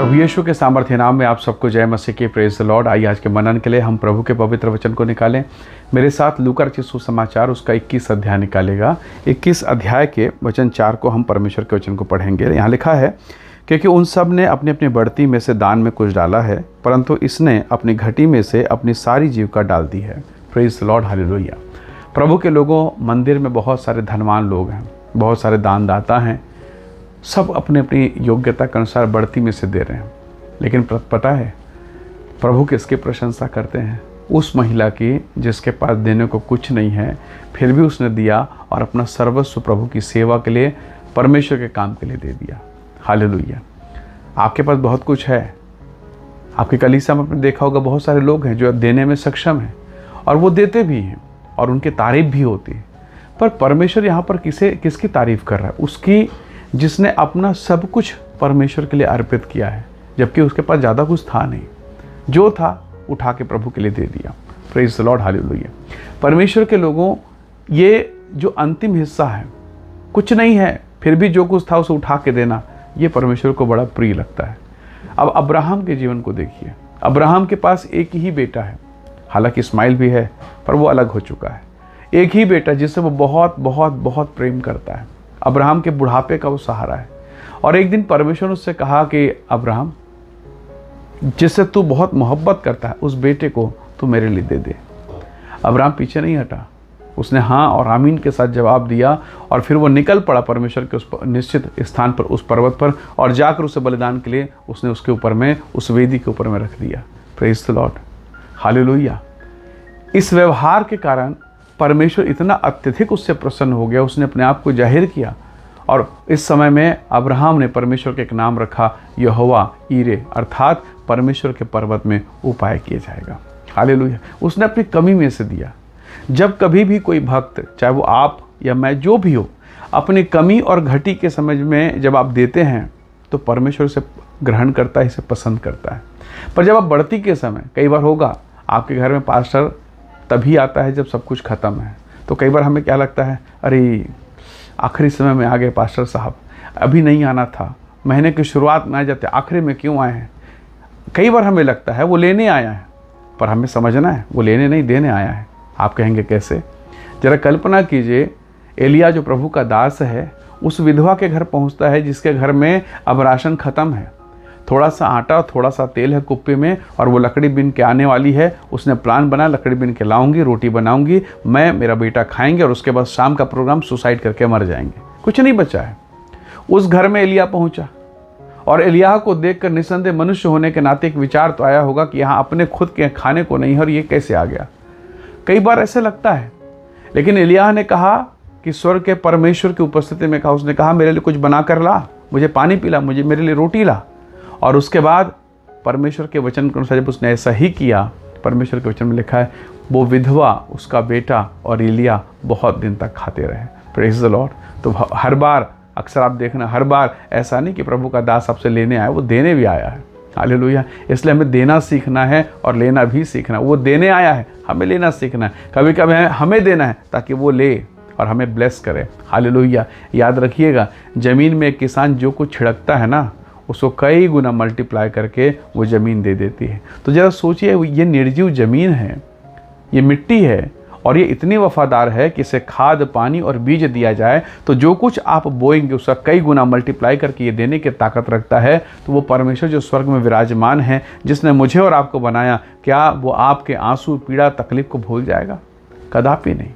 प्रभु यीशु के सामर्थ्य नाम में आप सबको जय मसीह की। Praise the Lord. आइए आज के मनन के लिए हम प्रभु के पवित्र वचन को निकालें। मेरे साथ लूका रचित सुसमाचार उसका 21 अध्याय निकालेगा। 21 अध्याय के वचन 4 को हम परमेश्वर के वचन को पढ़ेंगे। यहाँ लिखा है, क्योंकि उन सब ने अपनी अपनी बढ़ती में से दान में कुछ डाला है, परंतु इसने अपनी घटी में से अपनी सारी जीविका डाल दी है। Praise the Lord, hallelujah. प्रभु के लोगों, मंदिर में बहुत सारे धनवान लोग हैं, बहुत सारे दानदाता हैं, सब अपने अपनी योग्यता के अनुसार बढ़ती में से दे रहे हैं। लेकिन पता है प्रभु किसकी प्रशंसा करते हैं? उस महिला की जिसके पास देने को कुछ नहीं है, फिर भी उसने दिया और अपना सर्वस्व प्रभु की सेवा के लिए, परमेश्वर के काम के लिए दे दिया। हालेलुया। आपके पास बहुत कुछ है। आपके कलीसिया में आपने देखा होगा बहुत सारे लोग हैं जो देने में सक्षम हैं और वो देते भी हैं और उनकी तारीफ भी होती है। पर परमेश्वर यहाँ पर किसकी तारीफ कर रहा है? उसकी जिसने अपना सब कुछ परमेश्वर के लिए अर्पित किया है, जबकि उसके पास ज़्यादा कुछ था नहीं। जो था उठा के प्रभु के लिए दे दिया। Praise the Lord, hallelujah. परमेश्वर के लोगों, ये जो अंतिम हिस्सा है, कुछ नहीं है, फिर भी जो कुछ था उसे उठा के देना, ये परमेश्वर को बड़ा प्रिय लगता है। अब अब्राहम के जीवन को देखिए। अब्राहम के पास एक ही बेटा है, हालांकि इस्माइल भी है, पर वो अलग हो चुका है। एक ही बेटा जिससे वो बहुत बहुत बहुत प्रेम करता है। अब्राहम के बुढ़ापे का वो सहारा है। और एक दिन परमेश्वर ने उससे कहा कि अब्राहम, जिससे तू बहुत मोहब्बत करता है, उस बेटे को तू मेरे लिए दे दे। अब्राहम पीछे नहीं हटा, उसने हाँ और आमीन के साथ जवाब दिया और फिर वो निकल पड़ा परमेश्वर के उस निश्चित स्थान पर, उस पर्वत पर, और जाकर उसे बलिदान के लिए उसने उसके ऊपर में, उस वेदी के ऊपर में रख दिया। Praise the Lord, hallelujah. इस व्यवहार के कारण परमेश्वर इतना अत्यधिक उससे प्रसन्न हो गया, उसने अपने आप को जाहिर किया। और इस समय में अब्राहम ने परमेश्वर के एक नाम रखा, यहोवा ईरे, अर्थात परमेश्वर के पर्वत में उपाय किया जाएगा। हालेलुया। उसने अपनी कमी में से दिया। जब कभी भी कोई भक्त, चाहे वो आप या मैं, जो भी हो, अपनी कमी और घटी के समझ में जब आप देते हैं तो परमेश्वर इसे ग्रहण करता है, इसे पसंद करता है। पर जब आप बढ़ती के समय, कई बार होगा आपके घर में पास्टर तभी आता है जब सब कुछ ख़त्म है, तो कई बार हमें क्या लगता है, अरे आखिरी समय में आ गए पास्टर साहब, अभी नहीं आना था, महीने की शुरुआत में आ जाते, आखिरी में क्यों आए हैं? कई बार हमें लगता है वो लेने आया है, पर हमें समझना है वो लेने नहीं, देने आया है। आप कहेंगे कैसे? जरा कल्पना कीजिए, एलिया जो प्रभु का दास है, उस विधवा के घर पहुंचता है जिसके घर में अब राशन ख़त्म है, थोड़ा सा आटा, थोड़ा सा तेल है कुप्पे में, और वो लकड़ी बीन के आने वाली है। उसने प्लान बना, लकड़ी बीन के लाऊंगी, रोटी बनाऊंगी, मैं, मेरा बेटा खाएंगे और उसके बाद शाम का प्रोग्राम, सुसाइड करके मर जाएंगे। कुछ नहीं बचा है। उस घर में एलिया पहुंचा और एलिया को देखकर निसंदेह मनुष्य होने के नाते एक विचार तो आया होगा कि यहाँ अपने खुद के खाने को नहीं है और ये कैसे आ गया। कई बार ऐसे लगता है, लेकिन एलिया ने कहा कि स्वर्ग के परमेश्वर की उपस्थिति में कहा, उसने कहा मेरे लिए कुछ बना कर ला, मुझे पानी पिला, मुझे मेरे लिए रोटी ला। और उसके बाद परमेश्वर के वचन के अनुसार जब उसने ऐसा ही किया, परमेश्वर के वचन में लिखा है, वो विधवा, उसका बेटा और एलिया बहुत दिन तक खाते रहे। Praise the Lord. तो हर बार, अक्सर आप देखना, हर बार ऐसा नहीं कि प्रभु का दास आपसे लेने आया, वो देने भी आया है। हालेलुया। इसलिए हमें देना सीखना है और लेना भी सीखना है। वो देने आया है, हमें लेना सीखना है। कभी कभी हमें देना है ताकि वो ले और हमें ब्लेस करे। हालेलुया। याद रखिएगा, ज़मीन में एक किसान जो कुछ छिड़कता है ना, उसको कई गुना मल्टीप्लाई करके वो ज़मीन दे देती है। तो ज़रा सोचिए, ये निर्जीव ज़मीन है, ये मिट्टी है और ये इतनी वफादार है कि इसे खाद, पानी और बीज दिया जाए तो जो कुछ आप बोएंगे उसका कई गुना मल्टीप्लाई करके ये देने की ताकत रखता है। तो वो परमेश्वर जो स्वर्ग में विराजमान है, जिसने मुझे और आपको बनाया, क्या वो आपके आंसू, पीड़ा, तकलीफ को भूल जाएगा? कदापि नहीं।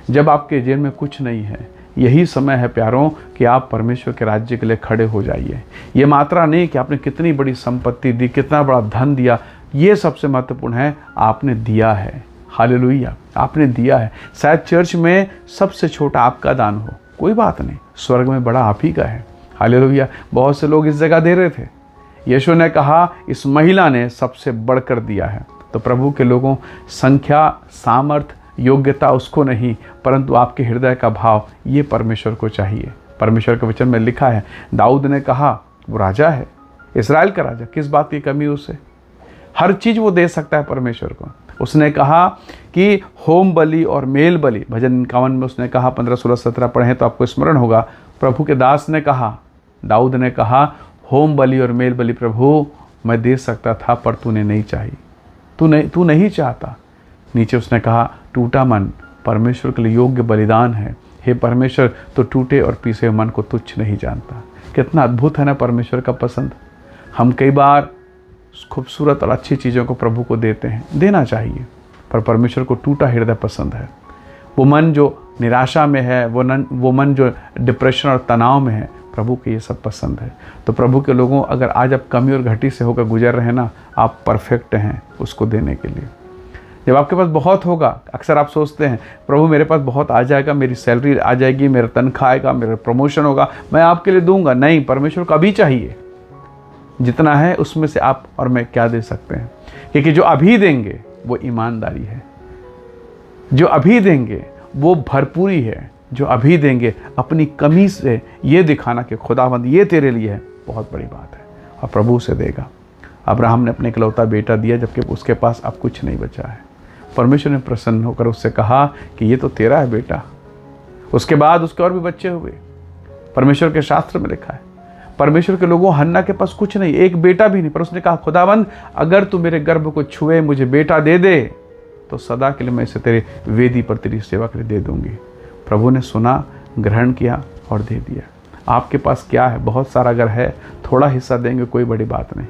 जब आपके जेब में कुछ नहीं है, यही समय है प्यारों कि आप परमेश्वर के राज्य के लिए खड़े हो जाइए। ये मात्रा नहीं कि आपने कितनी बड़ी संपत्ति दी, कितना बड़ा धन दिया, ये सबसे महत्वपूर्ण है, आपने दिया है। हालेलुया। आपने दिया है। शायद चर्च में सबसे छोटा आपका दान हो, कोई बात नहीं, स्वर्ग में बड़ा आप ही का है। हालेलुया। बहुत से लोग इस जगह दे रहे थे, यीशु ने कहा इस महिला ने सबसे बढ़कर दिया है। तो प्रभु के लोगों, संख्या, सामर्थ, योग्यता उसको नहीं, परंतु आपके हृदय का भाव, ये परमेश्वर को चाहिए। परमेश्वर के वचन में लिखा है, दाऊद ने कहा वो राजा है, इस्राएल का राजा, किस बात की कमी उसे? हर चीज़ वो दे सकता है परमेश्वर को। उसने कहा कि होम बलि और मेल बलि, भजन 51 में उसने कहा, 15, 16, 17 पढ़ें तो आपको स्मरण होगा। प्रभु के दास ने कहा, दाऊद ने कहा, होम बलि और मेल बलि प्रभु मैं दे सकता था, पर तूने नहीं चाही, तू नहीं चाहता। नीचे उसने कहा टूटा मन परमेश्वर के लिए योग्य बलिदान है। हे परमेश्वर, तो टूटे और पीसे हुए मन को तुच्छ नहीं जानता। कितना अद्भुत है ना परमेश्वर का पसंद। हम कई बार खूबसूरत और अच्छी चीज़ों को प्रभु को देते हैं, देना चाहिए, पर परमेश्वर को टूटा हृदय पसंद है। वो मन जो निराशा में है, वो मन जो डिप्रेशन और तनाव में है, प्रभु को ये सब पसंद है। तो प्रभु के लोगों, अगर आज आप कमी और घटी से होकर गुजर रहे हैं ना, आप परफेक्ट हैं उसको देने के लिए। जब आपके पास बहुत होगा, अक्सर आप सोचते हैं प्रभु मेरे पास बहुत आ जाएगा, मेरी सैलरी आ जाएगी, मेरा तनख्वाह आएगा, मेरा प्रमोशन होगा, मैं आपके लिए दूंगा। नहीं, परमेश्वर को अभी चाहिए। जितना है उसमें से आप और मैं क्या दे सकते हैं, क्योंकि जो अभी देंगे वो ईमानदारी है, जो अभी देंगे वो भरपूरी है, जो अभी देंगे अपनी कमी से ये दिखाना कि खुदावंद ये तेरे लिए है, बहुत बड़ी बात है, और प्रभु उसे देगा। अब्राहम ने अपने इकलौता बेटा दिया जबकि उसके पास अब कुछ नहीं बचा है। परमेश्वर ने प्रसन्न होकर उससे कहा कि ये तो तेरा है बेटा। उसके बाद उसके और भी बच्चे हुए। परमेश्वर के शास्त्र में लिखा है, परमेश्वर के लोगों, हन्ना के पास कुछ नहीं, एक बेटा भी नहीं, पर उसने कहा खुदावंद अगर तू मेरे गर्भ को छुए, मुझे बेटा दे दे, तो सदा के लिए मैं इसे तेरे वेदी पर तेरी सेवा के लिए दे दूंगी। प्रभु ने सुना, ग्रहण किया और दे दिया। आपके पास क्या है? बहुत सारा अगर है, थोड़ा हिस्सा देंगे कोई बड़ी बात नहीं,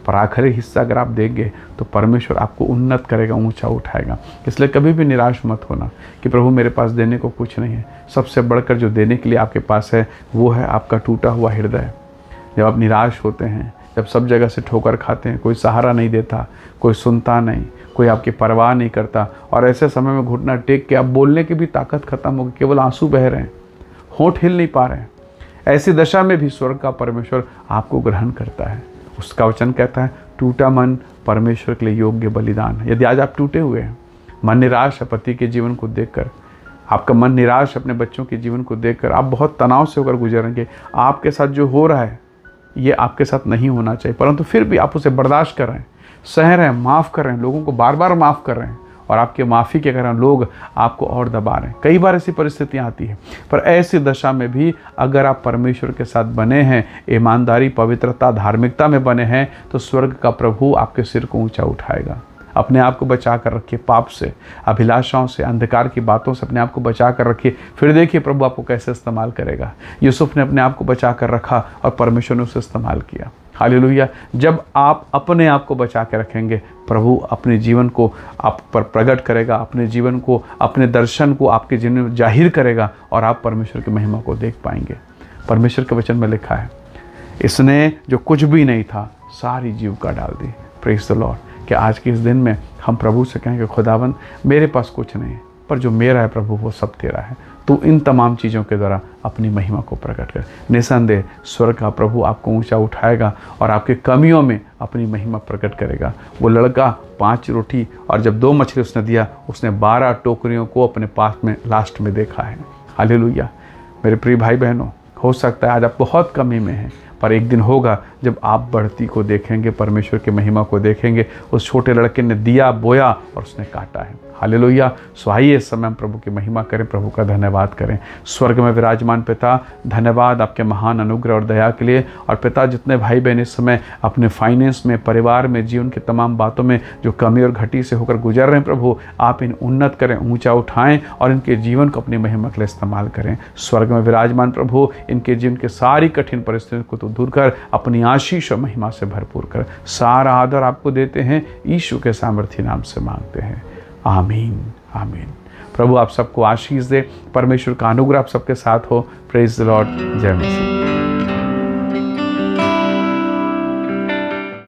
पर आखिरी हिस्सा अगर आप देंगे तो परमेश्वर आपको उन्नत करेगा, ऊंचा उठाएगा। इसलिए कभी भी निराश मत होना कि प्रभु मेरे पास देने को कुछ नहीं है। सबसे बढ़कर जो देने के लिए आपके पास है वो है आपका टूटा हुआ हृदय। जब आप निराश होते हैं, जब सब जगह से ठोकर खाते हैं, कोई सहारा नहीं देता, कोई सुनता नहीं, कोई आपकी परवाह नहीं करता, और ऐसे समय में घुटना टेक के आप बोलने की भी ताकत खत्म हो गई, केवल आंसू बह रहे हैं, होंठ हिल नहीं पा रहे हैं, ऐसी दशा में भी स्वर्ग का परमेश्वर आपको ग्रहण करता है। उसका वचन कहता है टूटा मन परमेश्वर के लिए योग्य बलिदान है। यदि आज आप टूटे हुए हैं, मन निराश है पति के जीवन को देखकर, आपका मन निराश अपने बच्चों के जीवन को देखकर, आप बहुत तनाव से होकर गुजरेंगे, आपके साथ जो हो रहा है ये आपके साथ नहीं होना चाहिए, परंतु फिर भी आप उसे बर्दाश्त कर रहे हैं, सह रहे हैं, माफ़ कर रहे हैं, लोगों को बार बार माफ़ कर रहे हैं, और आपके माफ़ी के कारण लोग आपको और दबा रहे हैं। कई बार ऐसी परिस्थितियां आती हैं, पर ऐसी दशा में भी अगर आप परमेश्वर के साथ बने हैं, ईमानदारी, पवित्रता, धार्मिकता में बने हैं, तो स्वर्ग का प्रभु आपके सिर को ऊंचा उठाएगा। अपने आप को बचा कर रखिए पाप से, अभिलाषाओं से, अंधकार की बातों से अपने आप को बचा कर रखिए। फिर देखिए प्रभु आपको कैसे इस्तेमाल करेगा। यूसुफ ने अपने आप को बचा कर रखा और परमेश्वर ने उसे इस्तेमाल किया। हालेलुया। जब आप अपने आप को बचा के रखेंगे, प्रभु अपने जीवन को आप पर प्रकट करेगा, अपने जीवन को, अपने दर्शन को आपके जीवन में जाहिर करेगा, और आप परमेश्वर की महिमा को देख पाएंगे। परमेश्वर के वचन में लिखा है, इसने जो कुछ भी नहीं था सारी जीविका डाल दी। Praise the Lord. कि आज के इस दिन में हम प्रभु से कहेंगे खुदावंद मेरे पास कुछ नहीं है, पर जो मेरा है प्रभु वो सब तेरा है। तू इन तमाम चीज़ों के द्वारा अपनी महिमा को प्रकट कर। निसंदेह स्वर्ग का प्रभु आपको ऊंचा उठाएगा और आपके कमियों में अपनी महिमा प्रकट करेगा। वो लड़का 5 रोटी और जब 2 मछली उसने दिया, उसने 12 टोकरियों को अपने पास में लास्ट में देखा है। हालेलुया। मेरे प्रिय भाई बहनों, हो सकता है आज आप बहुत कमी में हैं, पर एक दिन होगा जब आप बढ़ती को देखेंगे, परमेश्वर की महिमा को देखेंगे। उस छोटे लड़के ने दिया, बोया और उसने काटा है। हालेलुया। सो आइए इस समय हम प्रभु की महिमा करें, प्रभु का धन्यवाद करें। स्वर्ग में विराजमान पिता, धन्यवाद आपके महान अनुग्रह और दया के लिए। और पिता, जितने भाई बहन इस समय अपने फाइनेंस में, परिवार में, जीवन की तमाम बातों में जो कमी और घटी से होकर गुजर रहे हैं, प्रभु आप इन उन्नत करें, ऊंचा उठाएं और इनके जीवन को अपनी महिमा के लिए इस्तेमाल करें। स्वर्ग में विराजमान प्रभु, इनके जीवन की सारी कठिन परिस्थितियों को तो दूर कर, अपनी आशीष और महिमा से भरपूर कर। सारा आदर आपको देते हैं, यीशु के सामर्थी नाम से मांगते हैं। आमीन, आमीन। प्रभु आप सबको आशीष दे, परमेश्वर का अनुग्रह आप सबके साथ हो। Praise the Lord. जय मसीह।